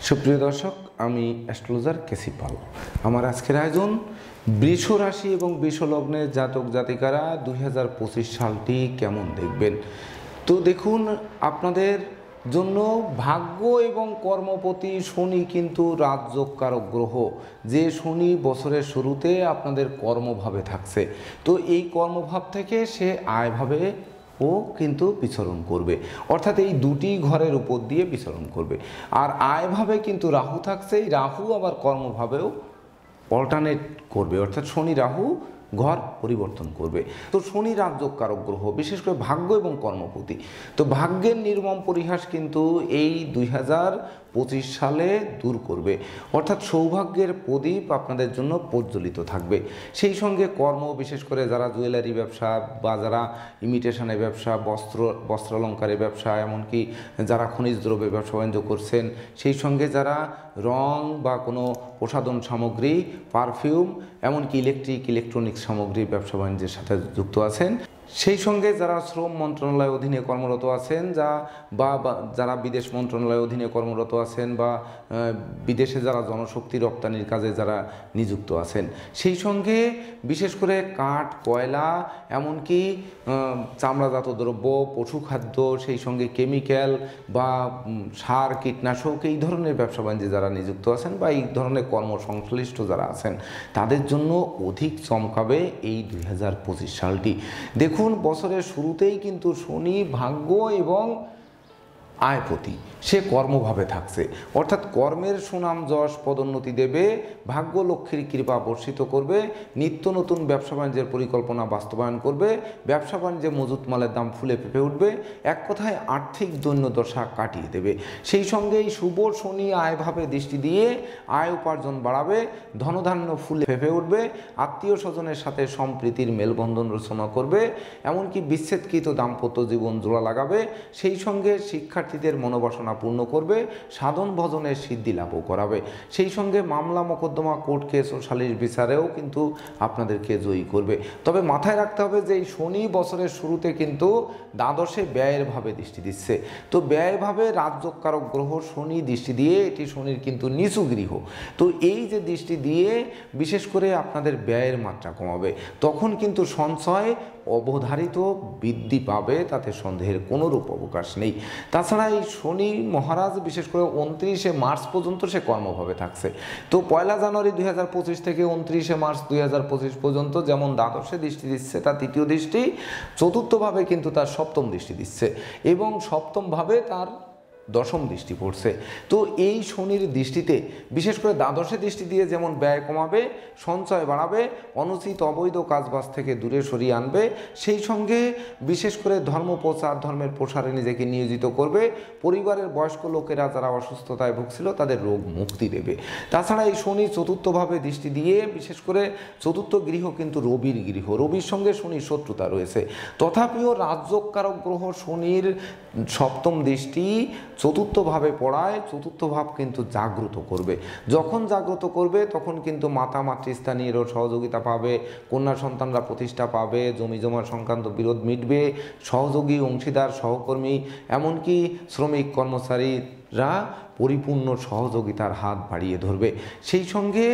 সুপ্রিয় দর্শক, আমি অ্যাস্ট্রোলজার কেসি পাল। আমার আজকের আয়োজন বৃষ রাশি এবং বৃষ লগ্নের জাতক জাতিকারা 2025 সালটি কেমন দেখবেন। তো দেখুন, আপনাদের জন্য ভাগ্য এবং কর্মপতি শনি কিন্তু রাজযোগকারক গ্রহ। যে শনি বছরের শুরুতে আপনাদের কর্মভাবে থাকছে, তো এই কর্মভাব থেকে সে আয়ভাবে ও কিন্তু বিচরণ করবে, অর্থাৎ এই দুটি ঘরের উপর দিয়ে বিচরণ করবে। আর আয়ভাবে কিন্তু রাহু থাকছে, এই রাহু আবার কর্মভাবেও অল্টারনেট করবে, অর্থাৎ শনি রাহু ঘর পরিবর্তন করবে। তো শনি রাজযোগকারক গ্রহ, বিশেষ করে ভাগ্য এবং কর্মপতি। তো ভাগ্যের নির্মম পরিহাস কিন্তু এই 2025 সালে দূর করবে, অর্থাৎ সৌভাগ্যের প্রদীপ আপনাদের জন্য প্রজ্বলিত থাকবে। সেই সঙ্গে কর্ম, বিশেষ করে যারা জুয়েলারি ব্যবসা বা যারা ইমিটেশনের ব্যবসা, বস্ত্রালঙ্কারের ব্যবসা, এমনকি যারা খনিজ দ্রব্যের ব্যবসা বাণিজ্য করছেন, সেই সঙ্গে যারা রং বা কোনো প্রসাধন সামগ্রী, পারফিউম, এমনকি ইলেকট্রনিক্স সামগ্রীর ব্যবসা বাণিজ্যের সাথে যুক্ত আছেন, সেই সঙ্গে যারা শ্রম মন্ত্রণালয়ের অধীনে কর্মরত আছেন, যারা বিদেশ মন্ত্রণালয়ের অধীনে কর্মরত আছেন, বা বিদেশে যারা জনশক্তি রপ্তানির কাজে যারা নিযুক্ত আছেন, সেই সঙ্গে বিশেষ করে কাঠ, কয়লা, এমনকি চামড়াজাত দ্রব্য, পশু খাদ্য, সেই সঙ্গে কেমিক্যাল বা সার, কীটনাশক, এই ধরনের ব্যবসা বাণিজ্যে যারা নিযুক্ত আছেন বা এই ধরনের কর্মসংশ্লিষ্ট যারা আছেন, তাদের জন্য অধিক চমকাবে এই 2025 সালটি। দেখুন, বছরের শুরুতেই কিন্তু শনি ভাগ্য এবং আয়পতি, সে কর্মভাবে থাকছে, অর্থাৎ কর্মের সুনাম যশ পদোন্নতি দেবে, ভাগ্য লক্ষ্মীর কৃপা বর্ষিত করবে, নিত্য নতুন ব্যবসা বাণিজ্যের পরিকল্পনা বাস্তবায়ন করবে, ব্যবসা বাণিজ্যে মজুত মালের দাম ফুলে ফেঁপে উঠবে, এক কথায় আর্থিক দৈন্যদশা কাটিয়ে দেবে। সেই সঙ্গে এই শুভ শনি আয়ভাবে দৃষ্টি দিয়ে আয় উপার্জন বাড়াবে, ধনধান্য ফুলে ফেঁপে উঠবে, আত্মীয় স্বজনের সাথে সম্প্রীতির মেলবন্ধন রচনা করবে, এমনকি বিচ্ছেদকৃত দাম্পত্য জীবন জোড়া লাগাবে, সেই সঙ্গে শিক্ষার্থীদের মনোবাসনা পূর্ণ করবে, সাধন ভজনের সিদ্ধি লাভও করাবে, সেই সঙ্গে মামলা মোকদ্দমা, কোর্ট কেস ও সালিশ বিচারেও কিন্তু আপনাদেরকে জয়ী করবে। তবে মাথায় রাখতে হবে যে এই শনি বছরের শুরুতে কিন্তু দ্বাদশে ব্যয়ের ভাবে দৃষ্টি দিচ্ছে। তো ব্যয়ভাবে রাজযোগকারক গ্রহ শনি দৃষ্টি দিয়ে, এটি শনির কিন্তু নিচু গৃহ, তো এই যে দৃষ্টি দিয়ে বিশেষ করে আপনাদের ব্যয়ের মাত্রা কমাবে, তখন কিন্তু সঞ্চয় অবধারিত বৃদ্ধি পাবে, তাতে সন্দেহের কোনোরূপ অবকাশ নেই। তাছাড়া এই শনি মহারাজ বিশেষ করে 29শে মার্চ পর্যন্ত সে কর্মভাবে থাকছে। তো 1 জানুয়ারি 2025 থেকে 29শে মার্চ 2025 পর্যন্ত যেমন দ্বাদশে দৃষ্টি দিচ্ছে, তার তৃতীয় দৃষ্টি, চতুর্থভাবে কিন্তু তার সপ্তম দৃষ্টি দিচ্ছে, এবং সপ্তমভাবে তার দশম দৃষ্টি পড়ছে। তো এই শনির দৃষ্টিতে বিশেষ করে দ্বাদশে দৃষ্টি দিয়ে যেমন ব্যয় কমাবে, সঞ্চয় বাড়াবে, অনুচিত অবৈধ কাজবাজ থেকে দূরে সরিয়ে আনবে, সেই সঙ্গে বিশেষ করে ধর্ম প্রচার, ধর্মের প্রসারে নিজেকে নিয়োজিত করবে, পরিবারের বয়স্ক লোকেরা যারা অসুস্থতায় ভুগছিল তাদের রোগ মুক্তি দেবে। তাছাড়া এই শনি চতুর্থভাবে দৃষ্টি দিয়ে, বিশেষ করে চতুর্থ গৃহ কিন্তু রবির গৃহ, রবির সঙ্গে শনির শত্রুতা রয়েছে, তথাপিও রাজযোগকারক গ্রহ শনির সপ্তম দৃষ্টি চতুর্থভাবে পড়ায়, চতুর্থ ভাব কিন্তু জাগ্রত করবে। যখন জাগ্রত করবে তখন কিন্তু মাতা মাতৃস্থানীয়ও সহযোগিতা পাবে, কন্যা সন্তানরা প্রতিষ্ঠা পাবে, জমি জমা সংক্রান্ত বিরোধ মিটবে, সহযোগী, অংশীদার, সহকর্মী, এমনকি শ্রমিক কর্মচারীরা পরিপূর্ণ সহযোগিতার হাত বাড়িয়ে ধরবে। সেই সঙ্গে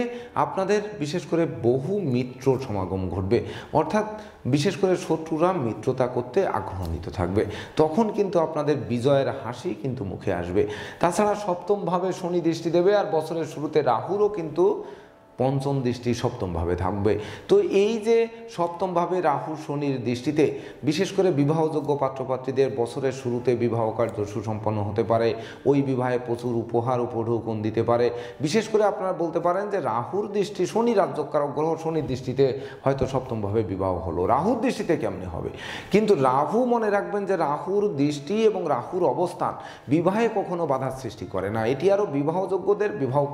আপনাদের বিশেষ করে বহু মিত্র সমাগম ঘটবে, অর্থাৎ বিশেষ করে শত্রুরা মিত্রতা করতে আগ্রহান্বিত থাকবে, তখন কিন্তু আপনাদের বিজয়ের হাসি কিন্তু মুখে আসবে। তাছাড়া সপ্তমভাবে শনি দৃষ্টি দেবে, আর বছরের শুরুতে রাহুরও কিন্তু পঞ্চম দৃষ্টি সপ্তমভাবে থাকবে। তো এই যে সপ্তমভাবে রাহু শনির দৃষ্টিতে বিশেষ করে বিবাহযোগ্য পাত্রপাত্রীদের বছরের শুরুতে বিবাহ কার্য সুসম্পন্ন হতে পারে, ওই বিবাহে প্রচুর উপহার উপঢৌকন দিতে পারে। বিশেষ করে আপনারা বলতে পারেন যে রাহুর দৃষ্টি, শনি রাজযোগকারক গ্রহ শনির দৃষ্টিতে হয়তো সপ্তমভাবে বিবাহ হলো, রাহুর দৃষ্টিতে কেমনে হবে? কিন্তু রাহু, মনে রাখবেন যে রাহুর দৃষ্টি এবং রাহুর অবস্থান বিবাহে কখনো বাধার সৃষ্টি করে না, এটি আরও বিবাহযোগ্যদের বিবাহ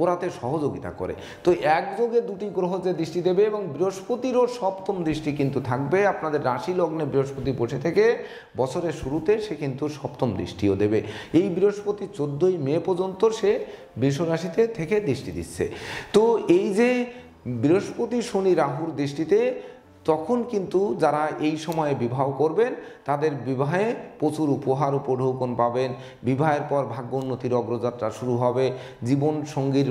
করাতে সহযোগিতা করে। তো একযোগে দুটি গ্রহ যে দৃষ্টি দেবে, এবং বৃহস্পতিরও সপ্তম দৃষ্টি কিন্তু থাকবে আপনাদের রাশি লগ্নে, বৃহস্পতি বসে থেকে বছরের শুরুতে সে কিন্তু সপ্তম দৃষ্টিও দেবে। এই বৃহস্পতি 14ই মে পর্যন্ত সে বৃষ রাশিতে থেকে দৃষ্টি দিচ্ছে। তো এই যে বৃহস্পতি শনি রাহুর দৃষ্টিতে তখন কিন্তু যারা এই সময়ে বিবাহ করবেন তাদের বিবাহে প্রচুর উপহার উপঢৌকন পাবেন। বিবাহের পর ভাগ্য উন্নতির অগ্রযাত্রা শুরু হবে, জীবন সঙ্গীর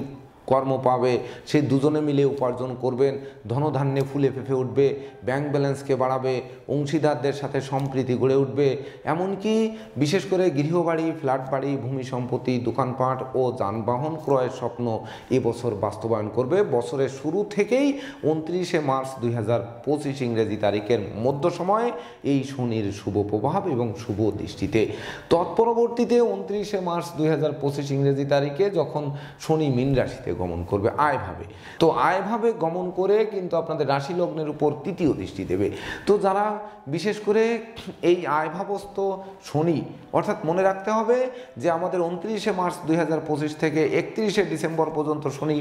কর্ম পাবে, সে দুজনে মিলে উপার্জন করবেন, ধনধান্যে ফুলে ফেঁপে উঠবে, ব্যাংক ব্যালেন্সকে বাড়াবে, অংশীদারদের সাথে সম্প্রীতি গড়ে উঠবে। এমনকি বিশেষ করে গৃহবাড়ি, ফ্ল্যাট বাড়ি, ভূমি সম্পত্তি, দোকানপাট ও যানবাহন ক্রয়ের স্বপ্ন এবছর বাস্তবায়ন করবে। বছরের শুরু থেকেই 29শে মার্চ 2025 ইংরেজি তারিখের মধ্য সময়ে এই শনির শুভ প্রভাব এবং শুভ দৃষ্টিতে। তৎপরবর্তীতে 29শে মার্চ 2025 ইংরেজি তারিখে যখন শনি মীন রাশিতে গমন করবে আয়ভাবে, তো আয়ভাবে গমন করে কিন্তু আপনাদের রাশি লগ্নের উপর তৃতীয় দৃষ্টি দেবে। তো যারা বিশেষ করে এই আয়ভাবস্থ শনি, অর্থাৎ মনে রাখতে হবে যে আমাদের 29শে মার্চ 2025 থেকে 31শে ডিসেম্বর পর্যন্ত শনি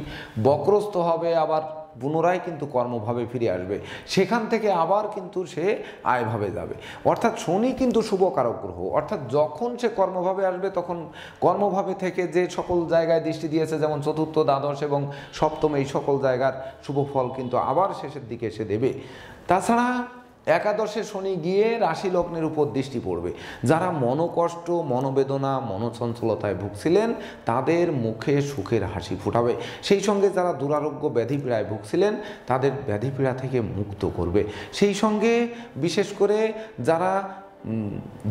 বক্রস্থ হবে, আবার পুনরায় কিন্তু কর্মভাবে ফিরে আসবে, সেখান থেকে আবার কিন্তু সে আয়ভাবে যাবে। অর্থাৎ শনি কিন্তু শুভকারক গ্রহ, অর্থাৎ যখন সে কর্মভাবে আসবে তখন কর্মভাবে থেকে যে সকল জায়গায় দৃষ্টি দিয়েছে, যেমন চতুর্থ, দ্বাদশ এবং সপ্তম, এই সকল জায়গার শুভ ফল কিন্তু আবার শেষের দিকে এসে দেবে। তাছাড়া একাদশে শনি গিয়ে রাশি লগ্নের উপর দৃষ্টি পড়বে। যারা মনোকষ্ট, মনোবেদনা, মনোচঞ্চলতায় ভুগছিলেন তাদের মুখে সুখের হাসি ফোটাবে। সেই সঙ্গে যারা দুরারোগ্য ব্যাধিপীড়ায় ভুগছিলেন তাদের ব্যাধিপীড়া থেকে মুক্ত করবে। সেই সঙ্গে বিশেষ করে যারা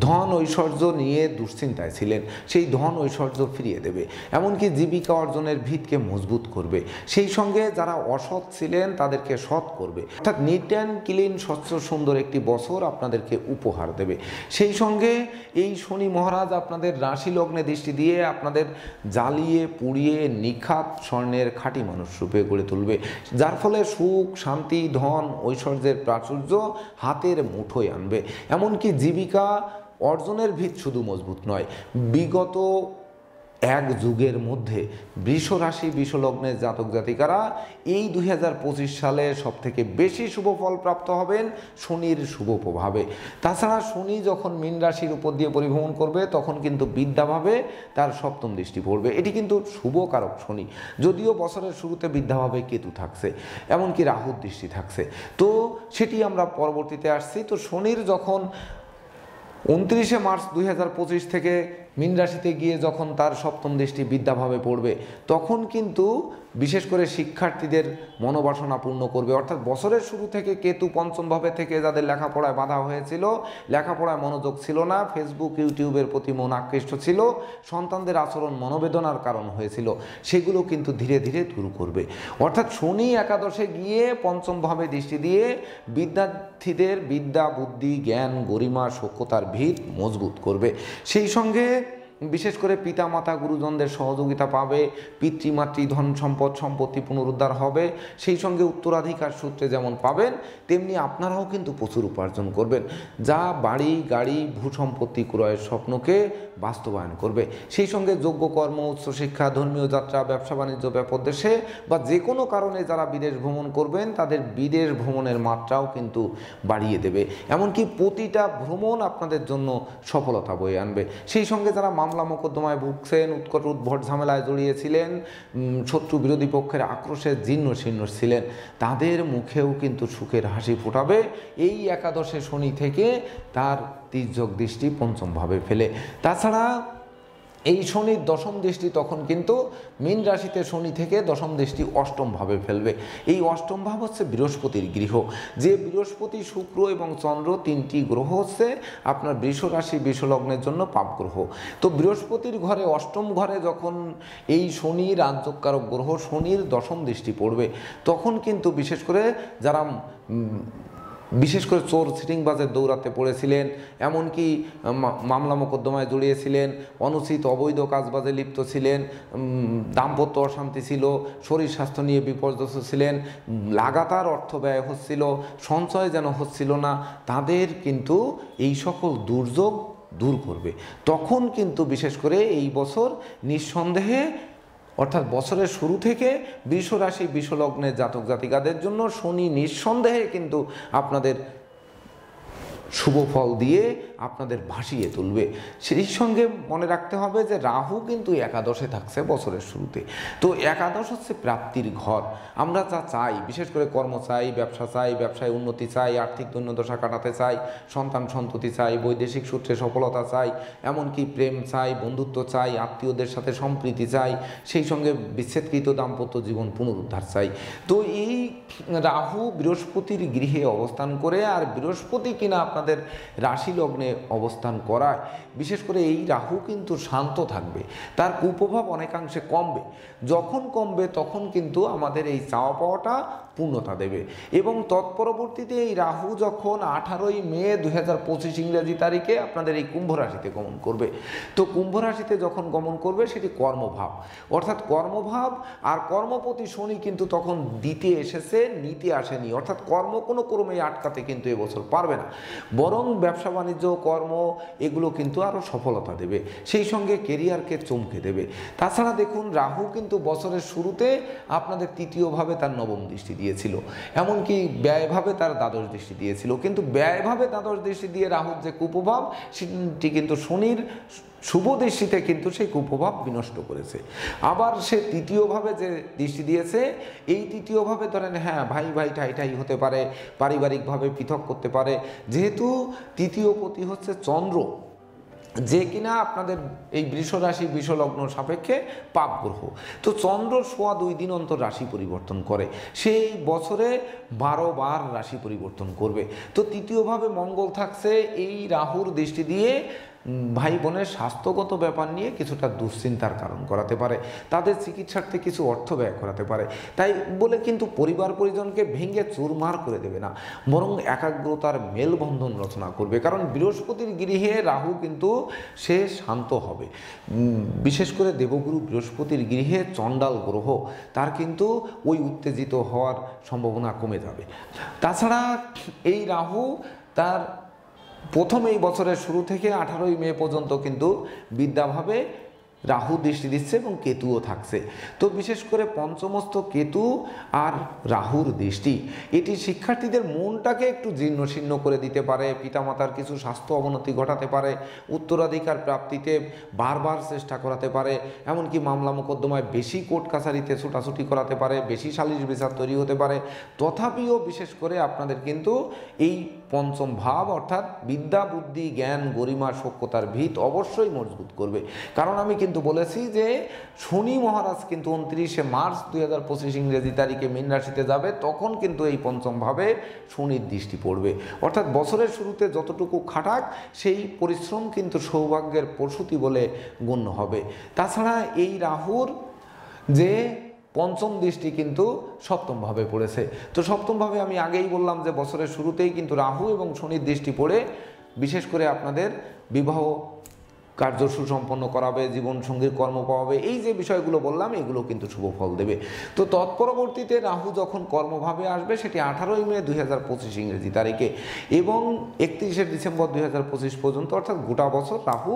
ধন ঐশ্বর্য নিয়ে দুশ্চিন্তায় ছিলেন সেই ধন ঐশ্বর্য ফিরিয়ে দেবে। এমনকি জীবিকা অর্জনের ভিতকে মজবুত করবে। সেই সঙ্গে যারা অসৎ ছিলেন তাদেরকে সৎ করবে। অর্থাৎ নিট অ্যান্ড ক্লিন, স্বচ্ছ সুন্দর একটি বছর আপনাদেরকে উপহার দেবে। সেই সঙ্গে এই শনি মহারাজ আপনাদের রাশি লগ্নে দৃষ্টি দিয়ে আপনাদের জ্বালিয়ে পুড়িয়ে নিখাত স্বর্ণের খাঁটি মানুষ রূপে গড়ে তুলবে, যার ফলে সুখ, শান্তি, ধন, ঐশ্বর্যের প্রাচুর্য হাতের মুঠোয় আনবে। এমনকি জীবিকা অর্জনের ভিত শুধু মজবুত নয়, বিগত এক যুগের মধ্যে বৃষ রাশি, বৃষ লগ্নের জাতক জাতিকারা এই 2025 সালে সবথেকে বেশি শুভ ফল প্রাপ্ত হবেন শনির শুভ প্রভাবে। তাছাড়া শনি যখন মীন রাশির উপর দিয়ে পরিভ্রমণ করবে তখন কিন্তু বিদ্যাভাবে তার সপ্তম দৃষ্টি পড়বে। এটি কিন্তু শুভকারক শনি, যদিও বছরের শুরুতে বিদ্যাভাবে কেতু থাকছে, এমনকি রাহুর দৃষ্টি থাকছে, তো সেটি আমরা পরবর্তীতে আসছি। তো শনির যখন 29শে মার্চ 2025 থেকে মীন রাশিতে গিয়ে যখন তার সপ্তম দৃষ্টি বিদ্যাভাবে পড়বে তখন কিন্তু বিশেষ করে শিক্ষার্থীদের মনোবাসনা পূর্ণ করবে। অর্থাৎ বছরের শুরু থেকে কেতু পঞ্চমভাবে থেকে যাদের লেখাপড়ায় বাধা হয়েছিল, লেখাপড়ায় মনোযোগ ছিল না, ফেসবুক ইউটিউবের প্রতি মন আকৃষ্ট ছিল, সন্তানদের আচরণ মনোবেদনার কারণ হয়েছিল, সেগুলো কিন্তু ধীরে ধীরে দূর করবে। অর্থাৎ শনি একাদশে গিয়ে পঞ্চমভাবে দৃষ্টি দিয়ে বিদ্যার্থীদের বিদ্যা, বুদ্ধি, জ্ঞান, গরিমা, সখ্যতার ভিত মজবুত করবে। সেই সঙ্গে বিশেষ করে পিতামাতা, গুরুজনদের সহযোগিতা পাবে, পিতৃমাতৃ ধন সম্পদ সম্পত্তি পুনরুদ্ধার হবে। সেই সঙ্গে উত্তরাধিকার সূত্রে যেমন পাবেন তেমনি আপনারাও কিন্তু প্রচুর উপার্জন করবেন, যা বাড়ি, গাড়ি, ভূসম্পত্তি ক্রয়ের স্বপ্নকে বাস্তবায়ন করবে। সেই সঙ্গে যোগ্য কর্ম, উচ্চশিক্ষা, ধর্মীয় যাত্রা, ব্যবসা বাণিজ্য ব্যাপক দেশে বা যে কোনো কারণে যারা বিদেশ ভ্রমণ করবেন তাদের বিদেশ ভ্রমণের মাত্রাও কিন্তু বাড়িয়ে দেবে। এমনকি প্রতিটা ভ্রমণ আপনাদের জন্য সফলতা বয়ে আনবে। সেই সঙ্গে যারা মামলা মোকদ্দমায় ভুগছেন, উৎকট উদ্ভট ঝামেলায় জড়িয়েছিলেন, শত্রু বিরোধী পক্ষের আক্রোশে জীর্ণ শীর্ণ ছিলেন, তাদের মুখেও কিন্তু সুখের হাসি ফোটাবে এই একাদশে শনি থেকে তার তির্যক দৃষ্টি পঞ্চমভাবে ফেলে। তাছাড়া এই শনির দশম দৃষ্টি তখন কিন্তু মীন রাশিতে শনি থেকে দশম দৃষ্টি অষ্টমভাবে ফেলবে। এই অষ্টম ভাব হচ্ছে বৃহস্পতির গৃহ, যে বৃহস্পতি, শুক্র এবং চন্দ্র তিনটি গ্রহ হচ্ছে আপনার বৃষ রাশি, বৃষ লগ্নের জন্য পাপ গ্রহ। তো বৃহস্পতির ঘরে, অষ্টম ঘরে যখন এই শনি রাজযোগকারক গ্রহ শনির দশম দৃষ্টি পড়বে তখন কিন্তু বিশেষ করে যারা চোর সিটিংবাজের দৌরাতে পড়েছিলেন, এমনকি মামলা মোকদ্দমায় জড়িয়েছিলেন, অনুচিত অবৈধ কাজবাজে লিপ্ত ছিলেন, দাম্পত্য অশান্তি ছিল, শরীর স্বাস্থ্য নিয়ে বিপর্যস্ত ছিলেন, লাগাতার অর্থ ব্যয় হচ্ছিল, সঞ্চয় যেন হচ্ছিল না, তাদের কিন্তু এই সকল দুর্যোগ দূর করবে। তখন কিন্তু বিশেষ করে এই বছর নিঃসন্দেহে, অর্থাৎ বছরের শুরু থেকে বৃষ রাশি, বৃষ লগ্নের জাতক জাতিকাদের জন্য শনি নিঃসন্দেহে কিন্তু আপনাদের শুভ ফল দিয়ে আপনাদের ভাসিয়ে তুলবে। সেই সঙ্গে মনে রাখতে হবে যে রাহু কিন্তু একাদশে থাকছে বছরের শুরুতে। তো একাদশ হচ্ছে প্রাপ্তির ঘর। আমরা যা চাই, বিশেষ করে কর্ম চাই, ব্যবসা চাই, ব্যবসায় উন্নতি চাই, আর্থিক দৈন্যদশা কাটাতে চাই, সন্তান সন্ততি চাই, বৈদেশিক সূত্রে সফলতা চাই, এমনকি প্রেম চাই, বন্ধুত্ব চাই, আত্মীয়দের সাথে সম্প্রীতি চাই, সেই সঙ্গে বিচ্ছেদকৃত দাম্পত্য জীবন পুনরুদ্ধার চাই। তো এই রাহু বৃহস্পতির গৃহে অবস্থান করে, আর বৃহস্পতি কিনা আপনাদের রাশি লগ্নে অবস্থান করায় বিশেষ করে এই রাহু কিন্তু শান্ত থাকবে, তার কুপ্রভাব অনেকাংশে কমবে। যখন কমবে তখন কিন্তু আমাদের এই চাওয়া পাওয়াটা পূর্ণতা দেবে। এবং তৎপরবর্তীতে এই রাহু যখন 18ই মে 2025 ইংরেজি তারিখে আপনাদের এই কুম্ভ রাশিতে গমন করবে, তো কুম্ভ রাশিতে যখন গমন করবে সেটি কর্মভাব, অর্থাৎ কর্মভাব। আর কর্মপতি শনি কিন্তু তখন দিতে এসেছে, নিতে আসেনি, অর্থাৎ কর্ম কোনো ক্রমেই আটকাতে কিন্তু এবছর পারবে না, বরং ব্যবসা বাণিজ্য কর্ম এগুলো কিন্তু আরও সফলতা দেবে, সেই সঙ্গে কেরিয়ারকে চমকে দেবে। তাছাড়া দেখুন রাহু কিন্তু বছরের শুরুতে আপনাদের তৃতীয়ভাবে তার নবম দৃষ্টি দিয়েছিল, এমনকি ব্যয়ভাবে তার দ্বাদশ দৃষ্টি দিয়েছিল, কিন্তু ব্যয়ভাবে দ্বাদশ দৃষ্টি দিয়ে রাহুর যে কুপ্রভাব সেটি কিন্তু শনির শুভ দৃষ্টিতে কিন্তু সেই কুপ্রভাব বিনষ্ট করেছে। আবার সে তৃতীয়ভাবে যে দৃষ্টি দিয়েছে, এই তৃতীয়ভাবে ধরেন হ্যাঁ ভাই ভাই ঠাই হতে পারে, পারিবারিকভাবে পৃথক করতে পারে, যেহেতু তৃতীয় পতি হচ্ছে চন্দ্র, যে কিনা আপনাদের এই বৃষ রাশি বৃষ লগ্ন সাপেক্ষে পাপ গ্রহ। তো চন্দ্র সোয়া 2 দিন অন্তর রাশি পরিবর্তন করে, সেই বছরে 12 বার রাশি পরিবর্তন করবে। তো তৃতীয়ভাবে মঙ্গল থাকছে, এই রাহুর দৃষ্টি দিয়ে ভাই বোনের স্বাস্থ্যগত ব্যাপার নিয়ে কিছুটা দুশ্চিন্তার কারণ করাতে পারে, তাদের চিকিৎসার্থে কিছু অর্থ ব্যয় করাতে পারে। তাই বলে কিন্তু পরিবার পরিজনকে ভেঙে চুরমার করে দেবে না, বরং একাগ্রতার মেলবন্ধন রচনা করবে। কারণ বৃহস্পতির গৃহে রাহু কিন্তু সে শান্ত হবে, বিশেষ করে দেবগুরু বৃহস্পতির গৃহে চণ্ডাল গ্রহ, তার কিন্তু ওই উত্তেজিত হওয়ার সম্ভাবনা কমে যাবে। তাছাড়া এই রাহু তার প্রথম এই বছরের শুরু থেকে 18ই মে পর্যন্ত কিন্তু বিদ্যাভাবে রাহু দৃষ্টি দিচ্ছে এবং কেতুও থাকছে। তো বিশেষ করে পঞ্চমস্থ কেতু আর রাহুর দৃষ্টি এটি শিক্ষার্থীদের মনটাকে একটু জীর্ণশীর্ণ করে দিতে পারে, পিতামাতার কিছু স্বাস্থ্য অবনতি ঘটাতে পারে, উত্তরাধিকার প্রাপ্তিতে বারবার চেষ্টা করাতে পারে, এমনকি মামলা মোকদ্দমায় বেশি কোর্ট কাছারিতে ছোটাছুটি করাতে পারে, বেশি সালিশ বিচার তৈরি হতে পারে। তথাপিও বিশেষ করে আপনাদের কিন্তু এই পঞ্চম ভাব অর্থাৎ বিদ্যা বুদ্ধি জ্ঞান গরিমা সখ্যতার ভিত অবশ্যই মজবুত করবে। কারণ আমি কিন্তু বলেছি যে শনি মহারাজ কিন্তু 29শে মার্চ 2025 ইংরেজি তারিখে মীন রাশিতে যাবে, তখন কিন্তু এই পঞ্চম ভাবে শনির দৃষ্টি পড়বে। অর্থাৎ বছরের শুরুতে যতটুকু খাটাক সেই পরিশ্রম কিন্তু সৌভাগ্যের প্রসূতি বলে গণ্য হবে। তাছাড়া এই রাহুর যে পঞ্চম দৃষ্টি কিন্তু সপ্তমভাবে পড়েছে। তো সপ্তমভাবে আমি আগেই বললাম যে বছরের শুরুতেই কিন্তু রাহু এবং শনির দৃষ্টি পড়ে বিশেষ করে আপনাদের বিবাহ কার্য সুসম্পন্ন করাবে, জীবনসঙ্গীর কর্ম পাওয়াবে, এই যে বিষয়গুলো বললাম এগুলো কিন্তু শুভ ফল দেবে। তো তৎপরবর্তীতে রাহু যখন কর্মভাবে আসবে সেটি 18ই মে 2025 ইংরেজি তারিখে এবং 31শে ডিসেম্বর 2025 পর্যন্ত, অর্থাৎ গোটা বছর রাহু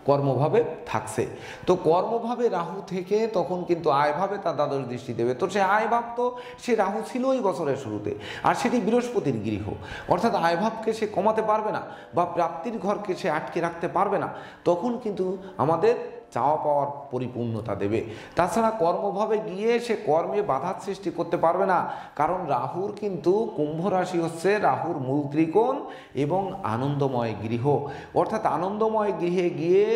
কর্মভাবে থাকছে। তো কর্মভাবে রাহু থেকে তখন কিন্তু আয়ভাবে তার দ্বাদশ দৃষ্টি দেবে। তো সে আয়ভাব তো সে রাহু ছিল ওই বছরের শুরুতে, আর সেটি বৃহস্পতির গৃহ, অর্থাৎ আয়ভাবকে সে কমাতে পারবে না বা প্রাপ্তির ঘরকে সে আটকে রাখতে পারবে না, তখন কিন্তু আমাদের চাওয়া পাওয়ার পরিপূর্ণতা দেবে। তাছাড়া কর্মভাবে গিয়ে সে কর্মে বাধার সৃষ্টি করতে পারবে না, কারণ রাহুর কিন্তু কুম্ভ রাশি হচ্ছে রাহুর মূল ত্রিকোণ এবং আনন্দময় গৃহ, অর্থাৎ আনন্দময় গৃহে গিয়ে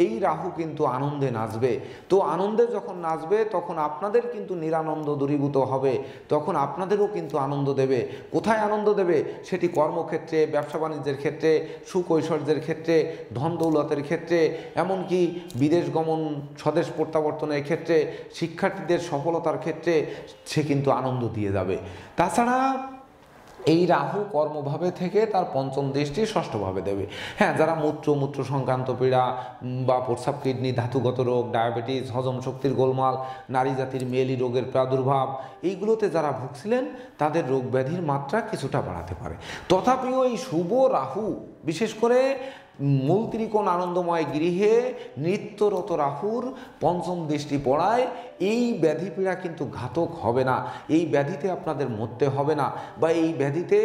এই রাহু কিন্তু আনন্দে নাচবে। তো আনন্দে যখন নাচবে তখন আপনাদের কিন্তু নিরানন্দ দূরীভূত হবে, তখন আপনাদেরও কিন্তু আনন্দ দেবে। কোথায় আনন্দ দেবে? সেটি কর্মক্ষেত্রে, ব্যবসা বাণিজ্যের ক্ষেত্রে, সুখ ঐশ্বর্যের ক্ষেত্রে, ধন দৌলতের ক্ষেত্রে, এমনকি বিদেশ গমন স্বদেশ প্রত্যাবর্তনের ক্ষেত্রে, শিক্ষার্থীদের সফলতার ক্ষেত্রে সে কিন্তু আনন্দ দিয়ে যাবে। তাছাড়া এই রাহু কর্মভাবে থেকে তার পঞ্চম দৃষ্টি ষষ্ঠভাবে দেবে। হ্যাঁ, যারা মূত্র সংক্রান্ত পীড়া বা প্রস্রাব কিডনি ধাতুগত রোগ, ডায়াবেটিস, হজম শক্তির গোলমাল, নারী জাতির মেয়েলি রোগের প্রাদুর্ভাব, এইগুলোতে যারা ভুগছিলেন তাদের রোগ ব্যাধির মাত্রা কিছুটা বাড়াতে পারে। তথাপিও এই শুভ রাহু বিশেষ করে মূল ত্রিকোণ আনন্দময় গৃহে নিত্যরত রাহুর পঞ্চম দৃষ্টি পড়ায় এই ব্যাধি পীড়া কিন্তু ঘাতক হবে না, এই ব্যাধিতে আপনাদের মরতে হবে না, বা এই ব্যাধিতে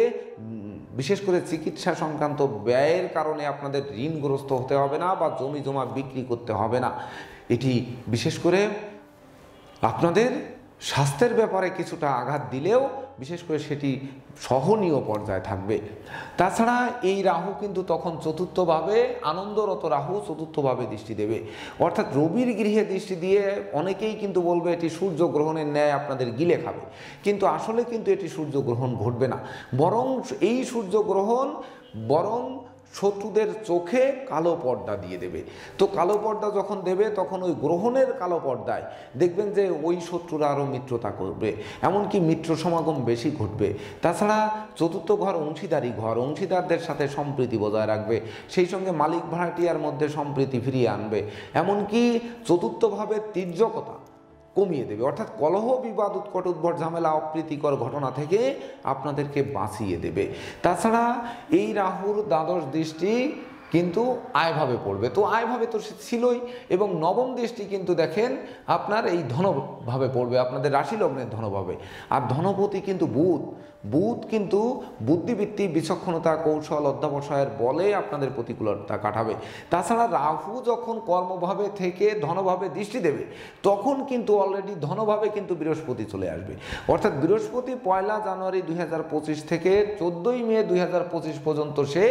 বিশেষ করে চিকিৎসা সংক্রান্ত ব্যয়ের কারণে আপনাদের ঋণগ্রস্ত হতে হবে না বা জমি জমা বিক্রি করতে হবে না। এটি বিশেষ করে আপনাদের স্বাস্থ্যের ব্যাপারে কিছুটা আঘাত দিলেও বিশেষ করে সেটি সহনীয় পর্যায়ে থাকবে। তাছাড়া এই রাহু কিন্তু তখন চতুর্থভাবে, আনন্দরত রাহু চতুর্থভাবে দৃষ্টি দেবে, অর্থাৎ রবির গৃহে দৃষ্টি দিয়ে অনেকেই কিন্তু বলবে এটি সূর্যগ্রহণের ন্যায় আপনাদের গিলে খাবে, কিন্তু আসলে কিন্তু এটি সূর্যগ্রহণ ঘটবে না, বরং এই সূর্যগ্রহণ বরং শত্রুদের চোখে কালো পর্দা দিয়ে দেবে। তো কালো পর্দা যখন দেবে তখন ওই গ্রহণের কালো পর্দায় দেখবেন যে ওই শত্রুরা আরও মিত্রতা করবে, এমনকি মিত্র সমাগম বেশি ঘটবে। তাছাড়া চতুর্থ ঘর অংশীদারি ঘর, অংশীদারদের সাথে সম্প্রীতি বজায় রাখবে, সেই সঙ্গে মালিক ভাড়াটিয়ার মধ্যে সম্প্রীতি ফিরিয়ে আনবে, এমনকি চতুর্থভাবে তীর্যকতা কমিয়ে দেবে, অর্থাৎ কলহ বিবাদ উৎকট উদ্ভট ঝামেলা অপ্রীতিকর ঘটনা থেকে আপনাদেরকে বাঁচিয়ে দেবে। তাছাড়া এই রাহুর দ্বাদশ দৃষ্টি কিন্তু আয়ভাবে পড়বে, তো আয়ভাবে তো সে ছিলই, এবং নবম দৃষ্টি কিন্তু দেখেন আপনার এই ধনভাবে পড়বে, আপনাদের রাশি লগ্নের ধনভাবে। আর ধনপতি কিন্তু বুধ, বুধ কিন্তু বুদ্ধিবৃত্তি, বিচক্ষণতা, কৌশল, অধ্যবসায়ের বলে আপনাদের প্রতিকূলতা কাটাবে। তাছাড়া রাহু যখন কর্মভাবে থেকে ধনভাবে দৃষ্টি দেবে তখন কিন্তু অলরেডি ধনভাবে কিন্তু বৃহস্পতি চলে আসবে, অর্থাৎ বৃহস্পতি 1 জানুয়ারি 2025 থেকে 14 মে 2025 পর্যন্ত সে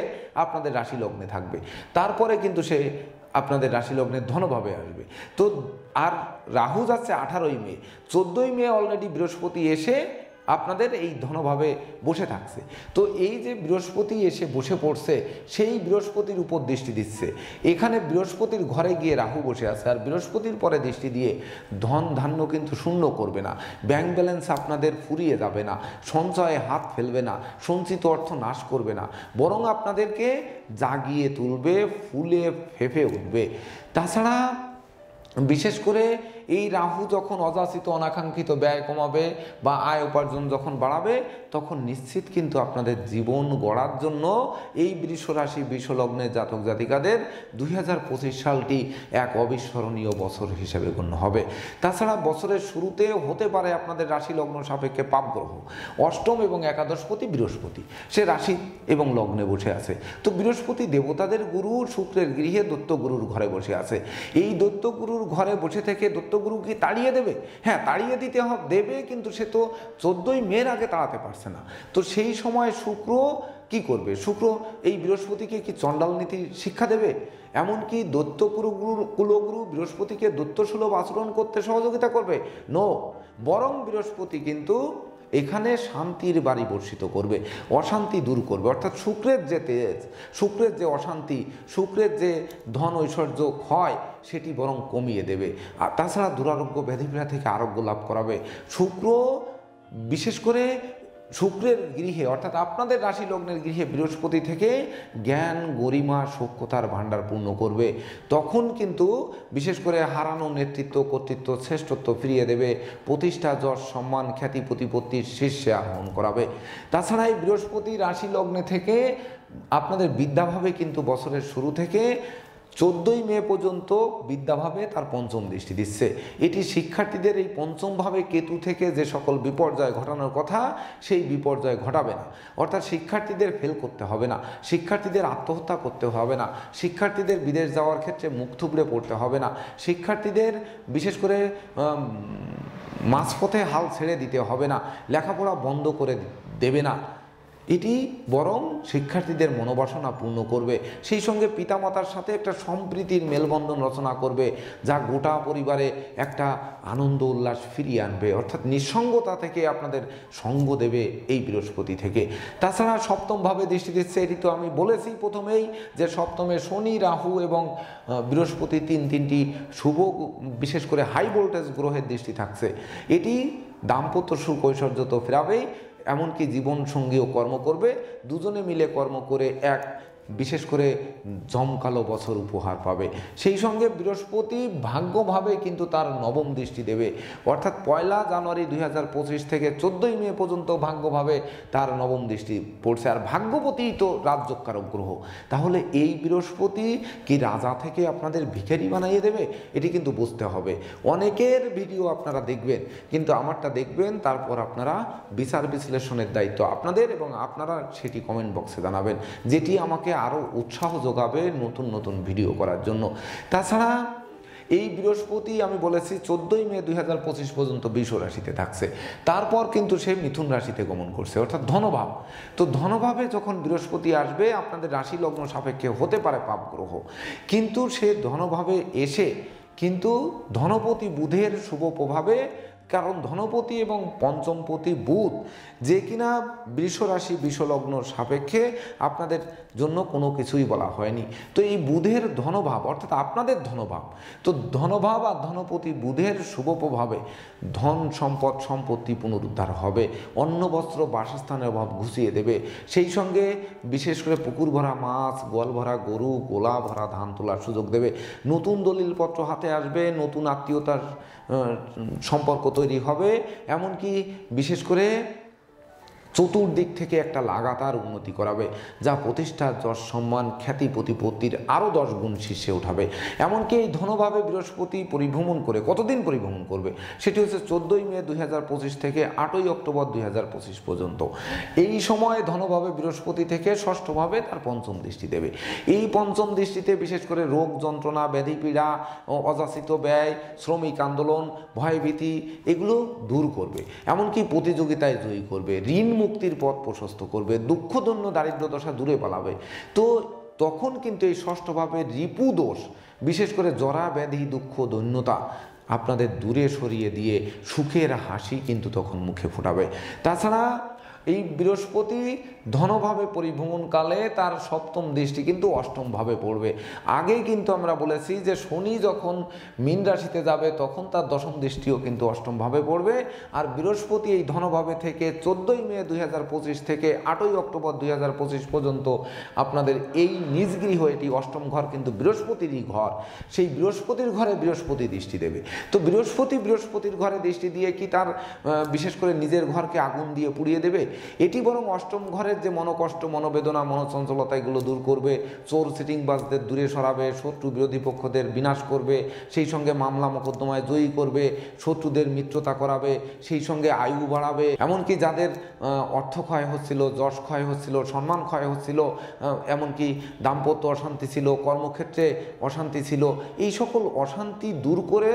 আপনাদের রাশি লগ্নে থাকবে, তারপরে কিন্তু সে আপনাদের রাশি লগ্নের ধনভাবে আসবে। তো আর রাহু যাচ্ছে 18 মে, 14 মে অলরেডি বৃহস্পতি এসে আপনাদের এই ধনভাবে বসে থাকছে। তো এই যে বৃহস্পতি এসে বসে পড়ছে, সেই বৃহস্পতির উপর দৃষ্টি দিচ্ছে, এখানে বৃহস্পতির ঘরে গিয়ে রাহু বসে আছে, আর বৃহস্পতির পরে দৃষ্টি দিয়ে ধন ধান্য কিন্তু শূন্য করবে না, ব্যাংক ব্যালেন্স আপনাদের ফুরিয়ে যাবে না, সঞ্চয়ে হাত ফেলবে না, সঞ্চিত অর্থ নাশ করবে না, বরং আপনাদেরকে জাগিয়ে তুলবে, ফুলে ফেঁপে উঠবে। তাছাড়া বিশেষ করে এই রাহু যখন অযাচিত অনাকাঙ্ক্ষিত ব্যয় কমাবে বা আয় উপার্জন যখন বাড়াবে, তখন নিশ্চিত কিন্তু আপনাদের জীবন গড়ার জন্য এই বৃষ রাশি বৃষ লগ্নের জাতক জাতিকাদের 2025 সালটি এক অবিস্মরণীয় বছর হিসেবে গণ্য হবে। তাছাড়া বছরের শুরুতে হতে পারে আপনাদের রাশি লগ্ন সাপেক্ষে পাপ গ্রহ অষ্টম এবং একাদশপতি বৃহস্পতি, সে রাশি এবং লগ্নে বসে আছে। তো বৃহস্পতি দেবতাদের গুরু, শুক্রের গৃহে দৈত্যগুরুর ঘরে বসে আছে। এই দৈত্যগুরুর ঘরে বসে থেকে দৈত্যগুরু কি তাড়িয়ে দেবে? হ্যাঁ, তাড়িয়ে দিতে দেবে, কিন্তু সে তো 14 মের আগে তাড়াতে পারছে না। তো সেই সময় শুক্র কি করবে? শুক্র এই বৃহস্পতিকে কি চণ্ডাল নীতি শিক্ষা দেবে? এমনকি দৈত্য কুলগুরু বৃহস্পতিকে দৈত্যসুলভ আচরণ করতে সহযোগিতা করবে? নো, বরং বৃহস্পতি কিন্তু এখানে শান্তির বাড়ি বর্ষিত করবে, অশান্তি দূর করবে, অর্থাৎ শুক্রের যে তেজ, শুক্রের যে অশান্তি, শুক্রের যে ধন ঐশ্বর্য ক্ষয়, সেটি বরং কমিয়ে দেবে। আর তাছাড়া দুরারোগ্য ব্যাধিপীড়া থেকে আরোগ্য লাভ করাবে। শুক্র বিশেষ করে শুক্রের গৃহে অর্থাৎ আপনাদের রাশি লগ্নের গৃহে বৃহস্পতি থেকে জ্ঞান, গরিমা, সূক্ষ্মতার ভাণ্ডার পূর্ণ করবে। তখন কিন্তু বিশেষ করে হারানো নেতৃত্ব, কর্তৃত্ব, শ্রেষ্ঠত্ব ফিরিয়ে দেবে, প্রতিষ্ঠা, যশ, সম্মান, খ্যাতি, প্রতিপত্তির শীর্ষে আরোহণ করাবে। তাছাড়া এই বৃহস্পতি রাশি লগ্নে থেকে আপনাদের বিদ্যাভাবে কিন্তু বছরের শুরু থেকে 14 মে পর্যন্ত বিদ্যাভাবে তার পঞ্চম দৃষ্টি দিচ্ছে। এটি শিক্ষার্থীদের এই পঞ্চমভাবে কেতু থেকে যে সকল বিপর্যয় ঘটানোর কথা, সেই বিপর্যয় ঘটাবে না, অর্থাৎ শিক্ষার্থীদের ফেল করতে হবে না, শিক্ষার্থীদের আত্মহত্যা করতে হবে না, শিক্ষার্থীদের বিদেশ যাওয়ার ক্ষেত্রে মুখ থুবড়ে পড়তে হবে না, শিক্ষার্থীদের বিশেষ করে মাঝপথে হাল ছেড়ে দিতে হবে না, লেখাপড়া বন্ধ করে দেবে না। এটি বরং শিক্ষার্থীদের মনোবাসনা পূর্ণ করবে, সেই সঙ্গে পিতামাতার সাথে একটা সম্প্রীতির মেলবন্ধন রচনা করবে, যা গোটা পরিবারে একটা আনন্দ উল্লাস ফিরিয়ে আনবে, অর্থাৎ নিঃসঙ্গতা থেকে আপনাদের সঙ্গ দেবে এই বৃহস্পতি থেকে। তাছাড়া সপ্তমভাবে দৃষ্টি দিচ্ছে, এটি তো আমি বলেছি প্রথমেই যে সপ্তমে শনি, রাহু এবং বৃহস্পতি তিনটি শুভ বিশেষ করে হাই ভোল্টেজ গ্রহের দৃষ্টি থাকছে। এটি দাম্পত্য সুখ ঐশ্বর্য তো ফেরাবেই, এমনকি জীবন সঙ্গীও কর্ম করবে, দুজনে মিলে কর্ম করে এক বিশেষ করে জমকালো বছর উপহার পাবে। সেই সঙ্গে বৃহস্পতি ভাগ্যভাবে কিন্তু তার নবম দৃষ্টি দেবে, অর্থাৎ 1 জানুয়ারি 2025 থেকে 14 মে পর্যন্ত ভাগ্যভাবে তার নবম দৃষ্টি পড়ছে। আর ভাগ্যপতি তো রাজযোগকারক গ্রহ, তাহলে এই বৃহস্পতি কি রাজা থেকে আপনাদের ভিখারি বানিয়ে দেবে? এটি কিন্তু বুঝতে হবে। অনেকের ভিডিও আপনারা দেখবেন, কিন্তু আমারটা দেখবেন, তারপর আপনারা বিচার বিশ্লেষণের দায়িত্ব আপনাদের, এবং আপনারা সেটি কমেন্ট বক্সে জানাবেন, যেটি আমাকে আরও উৎসাহ যোগাবে নতুন নতুন ভিডিও করার জন্য। তাছাড়া এই বৃহস্পতি আমি বলেছি 14 মে 2025 পর্যন্ত বৃষ রাশিতে থাকছে, তারপর কিন্তু সে মিথুন রাশিতে গমন করছে, অর্থাৎ ধনভাব। তো ধনভাবে যখন বৃহস্পতি আসবে, আপনাদের রাশি লগ্ন সাপেক্ষে হতে পারে পাপ গ্রহ, কিন্তু সে ধনভাবে এসে কিন্তু ধনপতি বুধের শুভ প্রভাবে, কারণ ধনপতি এবং পঞ্চমপতি বুধ যে কিনা বৃষ রাশি বৃষলগ্ন সাপেক্ষে আপনাদের জন্য কোনো কিছুই বলা হয়নি। তো এই বুধের ধনভাব অর্থাৎ আপনাদের ধনভাব, তো ধনভাব আর ধনপতি বুধের শুভ প্রভাবে ধন সম্পদ সম্পত্তি পুনরুদ্ধার হবে, অন্ন বস্ত্র বাসস্থানের অভাব ঘুষিয়ে দেবে। সেই সঙ্গে বিশেষ করে পুকুর ভরা মাছ, গোয়াল ভরা গরু, গোলা ভরা ধান তোলার সুযোগ দেবে, নতুন দলিলপত্র হাতে আসবে, নতুন আত্মীয়তার সম্পর্ক তৈরি হবে, এমনকি বিশেষ করে চতুর্দিক থেকে একটা লাগাতার উন্নতি করাবে, যা প্রতিষ্ঠা যশ সম্মান খ্যাতি প্রতিপত্তির আরও 10 গুণ শীর্ষে উঠাবে। এমনকি এই ধনভাবে বৃহস্পতি পরিভ্রমণ করে কতদিন পরিভ্রমণ করবে, সেটি হচ্ছে 14 মে 2025 থেকে 8 অক্টোবর 2025 পর্যন্ত। এই সময় ধনভাবে বৃহস্পতি থেকে ষষ্ঠভাবে তার পঞ্চম দৃষ্টি দেবে। এই পঞ্চম দৃষ্টিতে বিশেষ করে রোগ যন্ত্রণা, ব্যাধি পীড়া, অযাচিত ব্যয়, শ্রমিক আন্দোলন, ভয়ভীতি এগুলো দূর করবে, এমনকি প্রতিযোগিতায় জয়ী করবে, ঋণ মুক্তির পথ প্রশস্ত করবে, দুঃখদন্য দারিদ্র দশা দূরে পালাবে। তো তখন কিন্তু এই ষষ্ঠভাবে রিপু দোষ, বিশেষ করে জরা ব্যাধি দুঃখ দৈন্যতা আপনাদের দূরে সরিয়ে দিয়ে সুখের হাসি কিন্তু তখন মুখে ফোটাবে। তাছাড়া এই বৃহস্পতি ধনভাবে পরিভ্রমণকালে তার সপ্তম দৃষ্টি কিন্তু অষ্টমভাবে পড়বে। আগেই কিন্তু আমরা বলেছি যে শনি যখন মীন রাশিতে যাবে তখন তার দশম দৃষ্টিও কিন্তু অষ্টমভাবে পড়বে। আর বৃহস্পতি এই ধনভাবে থেকে 14 মে 2025 থেকে 8 অক্টোবর 2025 পর্যন্ত আপনাদের এই নিজ গৃহ, এটি অষ্টম ঘর কিন্তু বৃহস্পতিরই ঘর, সেই বৃহস্পতির ঘরে বৃহস্পতি দৃষ্টি দেবে। তো বৃহস্পতির ঘরে দৃষ্টি দিয়ে কি তার বিশেষ করে নিজের ঘরকে আগুন দিয়ে পুড়িয়ে দেবে? এটি বরং অষ্টম ঘরের যে মনোকষ্ট, মনোবেদনা, মনোচঞ্চলতা এগুলো দূর করবে, চোর সিটিংবাজদের দূরে সরাবে, শত্রু বিরোধী পক্ষদের বিনাশ করবে, সেই সঙ্গে মামলা মোকদ্দমায় জয়ী করবে, শত্রুদের মিত্রতা করাবে, সেই সঙ্গে আয়ু বাড়াবে। এমনকি যাদের অর্থ ক্ষয় হচ্ছিল, যশ ক্ষয় হচ্ছিল, সম্মান ক্ষয় হচ্ছিল, এমনকি দাম্পত্য অশান্তি ছিল, কর্মক্ষেত্রে অশান্তি ছিল, এই সকল অশান্তি দূর করে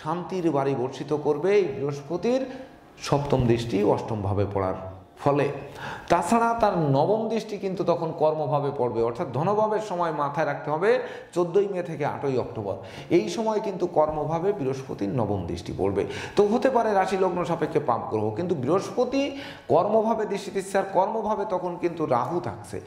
শান্তির বাড়ি বর্ষিত করবে এই বৃহস্পতির সপ্তম দৃষ্টি অষ্টমভাবে পড়ার ফলে। তাছাড়া তার নবম দৃষ্টি কিন্তু তখন কর্মভাবে পড়বে, অর্থাৎ ধনভাবের সময় মাথায় রাখতে হবে 14 মে থেকে 8 অক্টোবর, এই সময় কিন্তু কর্মভাবে বৃহস্পতির নবম দৃষ্টি পড়বে। তো হতে পারে রাশি লগ্ন সাপেক্ষে পাপ গ্রহ, কিন্তু বৃহস্পতি কর্মভাবে দৃষ্টি দিচ্ছে, আর কর্মভাবে তখন কিন্তু রাহু থাকছে।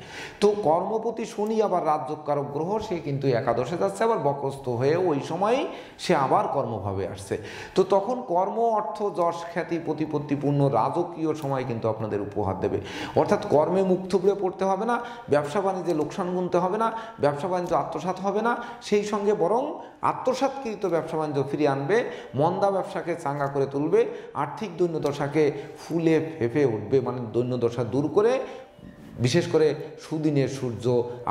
তো কর্মপতি শনি আবার রাজযোগকারক গ্রহ, সে কিন্তু একাদশে যাচ্ছে, আবার বক্রস্থ হয়ে ওই সময়ই সে আবার কর্মভাবে আসছে। তো তখন কর্ম, অর্থ, যশ, খ্যাতি, প্রতিপত্তিপূর্ণ রাজকীয় সময় কিন্তু আপনাদের উপহার দেবে। অর্থাৎ কর্মে মুখ থুবড়ে পড়তে হবে না, ব্যবসা বাণিজ্যে লোকসান গুনতে হবে না, ব্যবসা বাণিজ্য আত্মসাৎ হবে না, সেই সঙ্গে বরং আত্মসাৎকৃত ব্যবসা বাণিজ্য ফিরিয়ে আনবে, মন্দা ব্যবসাকে চাঙ্গা করে তুলবে, আর্থিক দৈন্যদশাকে ফুলে ফেঁপে উঠবে, মানে দৈন্যদশা দূর করে বিশেষ করে সুদিনের সূর্য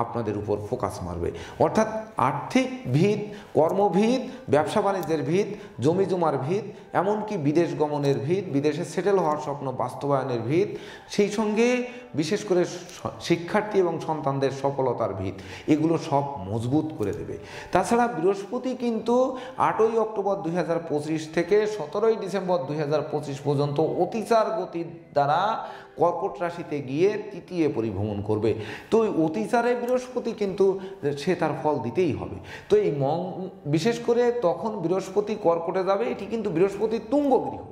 আপনাদের উপর ফোকাস মারবে। অর্থাৎ আর্থিক ভিত, কর্মভিত, ব্যবসা বাণিজ্যের ভিত, জমি জমার ভিত, এমনকি বিদেশ গমনের ভিত, বিদেশে সেটেল হওয়ার স্বপ্ন বাস্তবায়নের ভিত, সেই সঙ্গে বিশেষ করে শিক্ষার্থী এবং সন্তানদের সফলতার ভিত, এগুলো সব মজবুত করে দেবে। তাছাড়া বৃহস্পতি কিন্তু 8 অক্টোবর 2025 থেকে 17 ডিসেম্বর 2025 পর্যন্ত অতিচার গতির দ্বারা কর্কট রাশিতে গিয়ে তৃতীয় পরিভ্রমণ করবে। তো ওই অতিচারে বৃহস্পতি কিন্তু সে তার ফল দিতেই হবে। তো এই বিশেষ করে তখন বৃহস্পতি কর্কটে যাবে, এটি কিন্তু বৃহস্পতির তুঙ্গ গৃহ।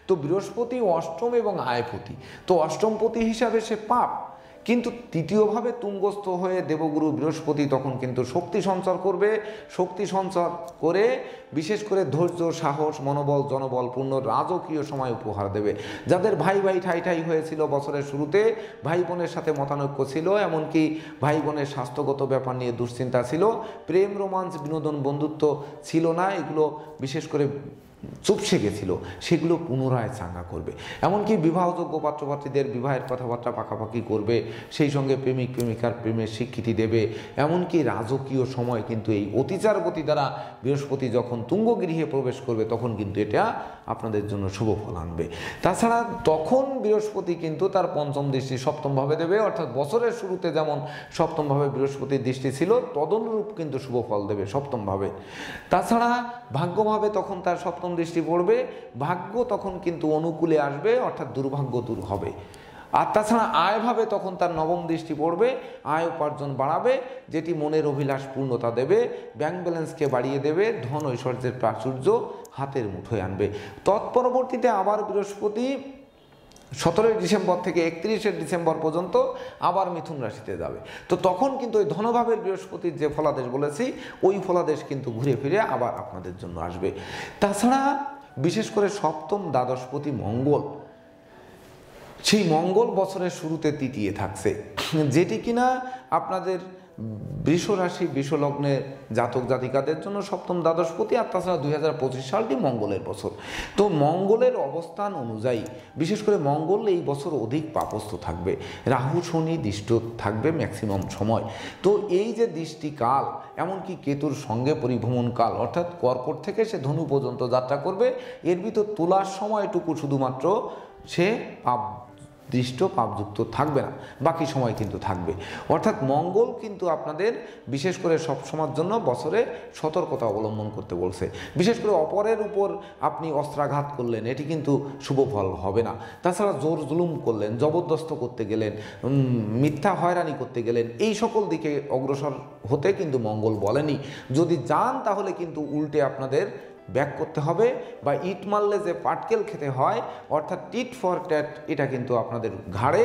তো বৃহস্পতি অষ্টম এবং আয়পতি, তো অষ্টমপতি হিসাবে সে পাপ, কিন্তু তৃতীয়ভাবে তুঙ্গস্থ হয়ে দেবগুরু বৃহস্পতি তখন কিন্তু শক্তি সঞ্চার করবে। শক্তি সঞ্চার করে বিশেষ করে ধৈর্য, সাহস, মনোবল, জনবলপূর্ণ রাজকীয় সময় উপহার দেবে। যাদের ভাই ভাই ঠাই ঠাই হয়েছিল বছরের শুরুতে, ভাই বোনের সাথে মতানৈক্য ছিল, এমনকি ভাই বোনের স্বাস্থ্যগত ব্যাপার নিয়ে দুশ্চিন্তা ছিল, প্রেম, রোমাঞ্চ, বিনোদন, বন্ধুত্ব ছিল না, এগুলো বিশেষ করে চুপসে গেছিল, সেগুলো পুনরায় চাঙ্গা করবে। এমনকি বিবাহযোগ্য পাত্রপাত্রীদের বিবাহের কথাবার্তা পাকাপাকি করবে, সেই সঙ্গে প্রেমিক প্রেমিকার প্রেমের স্বীকৃতি দেবে। এমনকি রাজকীয় সময় কিন্তু এই অতিচার গতি দ্বারা বৃহস্পতি যখন তুঙ্গগৃহে প্রবেশ করবে তখন কিন্তু এটা আপনাদের জন্য শুভ ফল আনবে। তাছাড়া তখন বৃহস্পতি কিন্তু তার পঞ্চম দৃষ্টি সপ্তমভাবে দেবে, অর্থাৎ বছরের শুরুতে যেমন সপ্তমভাবে বৃহস্পতির দৃষ্টি ছিল তদনুরূপ কিন্তু শুভ ফল দেবে সপ্তমভাবে। তাছাড়া ভাগ্যভাবে তখন তার সপ্তম দৃষ্টি পড়বে, ভাগ্য তখন কিন্তু অনুকূলে আসবে, অর্থাৎ দুর্ভাগ্য দূর হবে। আর তাছাড়া আয়ভাবে তখন তার নবম দৃষ্টি পড়বে, আয় উপার্জন বাড়াবে, যেটি মনের অভিলাষ পূর্ণতা দেবে, ব্যাংক ব্যালেন্সকে বাড়িয়ে দেবে, ধন ঐশ্বর্যের প্রাচুর্য হাতের মুঠোয় আনবে। তৎপরবর্তীতে আবার বৃহস্পতি 17 ডিসেম্বর থেকে 31 ডিসেম্বর পর্যন্ত আবার মিথুন রাশিতে যাবে। তো তখন কিন্তু ওই ধনভাবের বৃহস্পতির যে ফলাদেশ বলেছি ওই ফলাদেশ কিন্তু ঘুরে ফিরে আবার আপনাদের জন্য আসবে। তাছাড়া বিশেষ করে সপ্তম দ্বাদশপতি মঙ্গল, সেই মঙ্গল বছরের শুরুতে তৃতীয় থাকছে, যেটি কিনা আপনাদের বৃষ রাশি, বৃষ লগ্নে জাতক জাতিকাদের জন্য সপ্তম দ্বাদশপতি। আর তাছাড়া 2025 সালটি মঙ্গলের বছর। তো মঙ্গলের অবস্থান অনুযায়ী বিশেষ করে মঙ্গল এই বছর অধিক পাপস্থ থাকবে, রাহু শনি দৃষ্ট থাকবে ম্যাক্সিমাম সময়। তো এই যে দৃষ্টিকাল, এমনকি কেতুর সঙ্গে পরিভ্রমণকাল, অর্থাৎ কর্কট থেকে সে ধনু পর্যন্ত যাত্রা করবে, এর ভিতর তুলার সময়টুকু শুধুমাত্র সে দৃষ্ট পাপযুক্ত থাকবে না, বাকি সময় কিন্তু থাকবে। অর্থাৎ মঙ্গল কিন্তু আপনাদের বিশেষ করে সব সময়ের জন্য বছরে সতর্কতা অবলম্বন করতে বলছে। বিশেষ করে অপরের উপর আপনি অস্ত্রাঘাত করলেন, এটি কিন্তু শুভ ফল হবে না। তাছাড়া জোর জুলুম করলেন, জবরদস্ত করতে গেলেন, মিথ্যা হয়রানি করতে গেলেন, এই সকল দিকে অগ্রসর হতে কিন্তু মঙ্গল বলেনি। যদি যান তাহলে কিন্তু উল্টে আপনাদের ব্যাক করতে হবে, বা ইট মারলে যে পাটকেল খেতে হয়, অর্থাৎ টিট ফর ট্যাট, এটা কিন্তু আপনাদের ঘাড়ে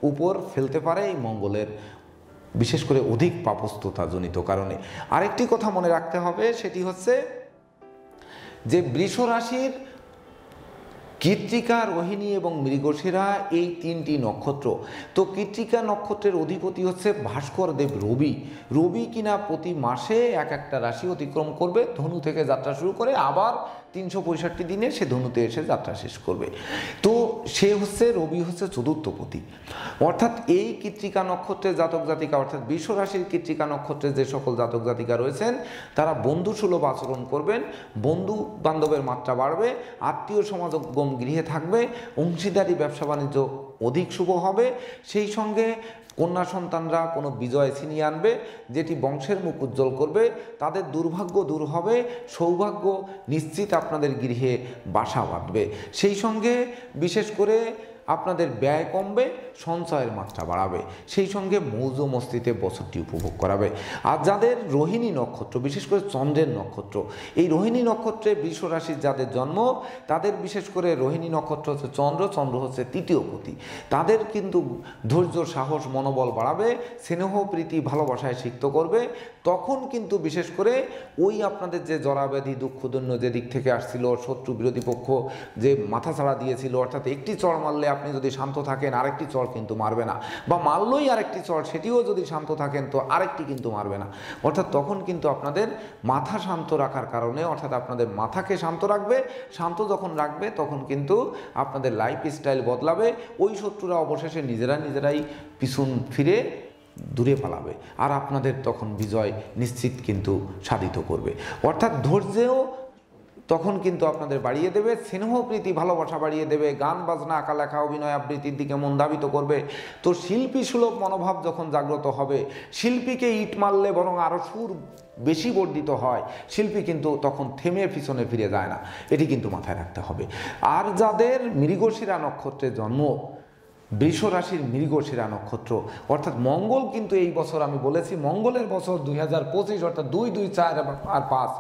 উপর ফেলতে পারে এই মঙ্গলের বিশেষ করে অধিক পাপস্থতা জনিত কারণে। আরেকটি কথা মনে রাখতে হবে, সেটি হচ্ছে যে বৃষ রাশির কৃত্তিকা, রোহিণী এবং মৃগশিরা এই তিনটি নক্ষত্র। তো কৃত্তিকা নক্ষত্রের অধিপতি হচ্ছে ভাস্কর দেব রবি। রবি কিনা প্রতি মাসে এক একটা রাশি অতিক্রম করবে, ধনু থেকে যাত্রা শুরু করে আবার 365 দিনে সে ধনুতে এসে যাত্রা শেষ করবে। তো সে হচ্ছে, রবি হচ্ছে চতুর্থপতি। অর্থাৎ এই কৃত্তিকা নক্ষত্রের জাতক জাতিকা, অর্থাৎ বৃষ রাশির কৃত্তিকা নক্ষত্রের যে সকল জাতক জাতিকা রয়েছেন তারা বন্ধুসুলভ আচরণ করবেন, বন্ধু বান্ধবের মাত্রা বাড়বে, আত্মীয় সমাগম গৃহে থাকবে, অংশীদারি ব্যবসা বাণিজ্য অধিক শুভ হবে। সেই সঙ্গে কন্যা সন্তানরা কোনো বিজয় ছিনিয়ে আনবে, যেটি বংশের মুখ উজ্জ্বল করবে, তাদের দুর্ভাগ্য দূর হবে, সৌভাগ্য নিশ্চিত আপনাদের গৃহে বাসা বাঁধবে। সেই সঙ্গে বিশেষ করে আপনাদের ব্যয় কমবে, সঞ্চয়ের মাত্রা বাড়াবে, সেই সঙ্গে মৌজ মস্তিতে বছরটি উপভোগ করাবে। আর যাদের রোহিণী নক্ষত্র, বিশেষ করে চন্দ্রের নক্ষত্র, এই রোহিণী নক্ষত্রে বৃষ রাশির যাদের জন্ম তাদের বিশেষ করে রোহিণী নক্ষত্র হচ্ছে চন্দ্র, চন্দ্র হচ্ছে তৃতীয় পতি। তাদের কিন্তু ধৈর্য, সাহস, মনোবল বাড়াবে, স্নেহ, প্রীতি, ভালোবাসায় সিক্ত করবে। তখন কিন্তু বিশেষ করে ওই আপনাদের যে জরাব্যাধি, দুঃখদন্য যে দিক থেকে আসছিল, শত্রু বিরোধী পক্ষ যে মাথাছাড়া দিয়েছিল, অর্থাৎ একটি চড় মারলে আপনি যদি শান্ত থাকেন আরেকটি চড় কিন্তু মারবে না, বা মারলই আরেকটি চড় সেটিও যদি শান্ত থাকেন তো আরেকটি কিন্তু মারবে না। অর্থাৎ তখন কিন্তু আপনাদের মাথা শান্ত রাখার কারণে, অর্থাৎ আপনাদের মাথাকে শান্ত রাখবে, শান্ত যখন রাখবে তখন কিন্তু আপনাদের লাইফ স্টাইল বদলাবে। ওই শত্রুরা অবশেষে নিজেরাই পিছন ফিরে দূরে পালাবে, আর আপনাদের তখন বিজয় নিশ্চিত কিন্তু সাধিত করবে। অর্থাৎ ধৈর্যও তখন কিন্তু আপনাদের বাড়িয়ে দেবে, স্নেহ, প্রীতি, ভালোবাসা বাড়িয়ে দেবে, গান বাজনা, আঁকা লেখা, অভিনয় আবৃত্তির দিকে মন ধাবিত করবে। তো শিল্পী সুলভ মনোভাব যখন জাগ্রত হবে, শিল্পীকে ইট মারলে বরং আরও সুর বেশি বর্ধিত হয়, শিল্পী কিন্তু তখন থেমে পিছনে ফিরে যায় না, এটি কিন্তু মাথায় রাখতে হবে। আর যাদের মৃগশিরা নক্ষত্রে জন্ম বৃষ রাশির মৃগশিরা নক্ষত্র, অর্থাৎ মঙ্গল কিন্তু এই বছর আমি বলেছি মঙ্গলের বছর 2025, অর্থাৎ 2, 2, 4 আর 5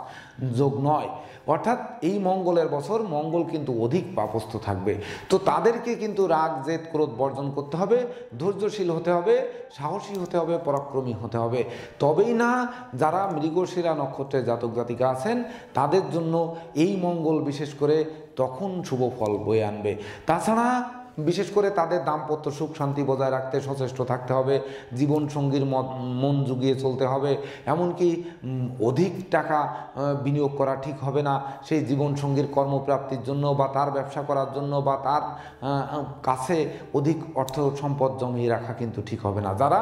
যোগ 9, অর্থাৎ এই মঙ্গলের বছর মঙ্গল কিন্তু অধিক পাপস্থ থাকবে। তো তাদেরকে কিন্তু রাগ জেদ ক্রোধ বর্জন করতে হবে, ধৈর্যশীল হতে হবে, সাহসী হতে হবে, পরাক্রমী হতে হবে। তবেই না যারা মৃগশিরা নক্ষত্রের জাতক জাতিকা আছেন তাদের জন্য এই মঙ্গল বিশেষ করে তখন শুভ ফল বয়ে আনবে। তাছাড়া বিশেষ করে তাদের দাম্পত্য সুখ শান্তি বজায় রাখতে সচেষ্ট থাকতে হবে, জীবনসঙ্গীর মন জুগিয়ে চলতে হবে, এমনকি অধিক টাকা বিনিয়োগ করা ঠিক হবে না সেই জীবনসঙ্গীর কর্মপ্রাপ্তির জন্য বা তার ব্যবসা করার জন্য বা তার কাছে অধিক অর্থ সম্পদ জমিয়ে রাখা কিন্তু ঠিক হবে না যারা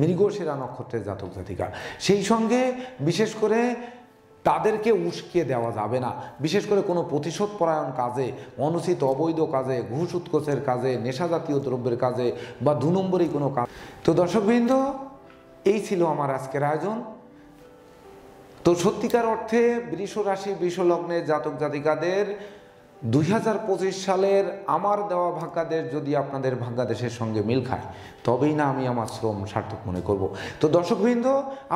মৃগশিরা নক্ষত্রের জাতক জাতিকা। সেই সঙ্গে বিশেষ করে তাদেরকে উস্কে দেওয়া যাবে না, বিশেষ করে কোনো প্রতিশোধ পরায়ণ কাজে, অনুচিত অবৈধ কাজে, ঘুষ উৎকোচের কাজে, নেশাজাতীয় দ্রব্যের কাজে বা 2 নম্বরই কোনো কাজ। তো দর্শকবৃন্দ, এই ছিল আমার আজকের আয়োজন। তো সত্যিকার অর্থে বৃষ রাশি বৃষ লগ্নের জাতক জাতিকাদের 2025 সালের আমার দেওয়া ভাগ্যাদেশ যদি আপনাদের ভাগ্যাদেশের সঙ্গে মিল খায় তবেই না আমি আমার শ্রম সার্থক মনে করব। তো দর্শকবৃন্দ,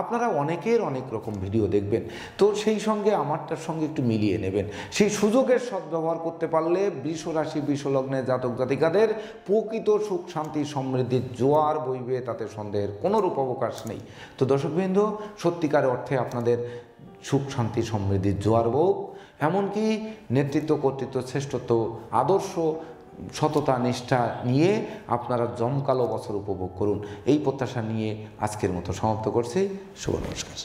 আপনারা অনেকের অনেক রকম ভিডিও দেখবেন, তো সেই সঙ্গে আমারটার সঙ্গে একটু মিলিয়ে নেবেন। সেই সুযোগের সদ্ব্যবহার করতে পারলে বৃষ রাশি বৃষ লগ্নের জাতক জাতিকাদের প্রকৃত সুখ শান্তি সমৃদ্ধির জোয়ার বইবে, তাতে সন্দেহের কোনোরূপ অবকাশ নেই। তো দর্শকবৃন্দ, সত্যিকার অর্থে আপনাদের সুখ শান্তি সমৃদ্ধির জোয়ার বউক, এমনকি নেতৃত্ব কর্তৃত্ব শ্রেষ্ঠত্ব আদর্শ সততা নিষ্ঠা নিয়ে আপনারা জমকালো বছর উপভোগ করুন, এই প্রত্যাশা নিয়ে আজকের মতো সমাপ্ত করছি। শুভ নমস্কার।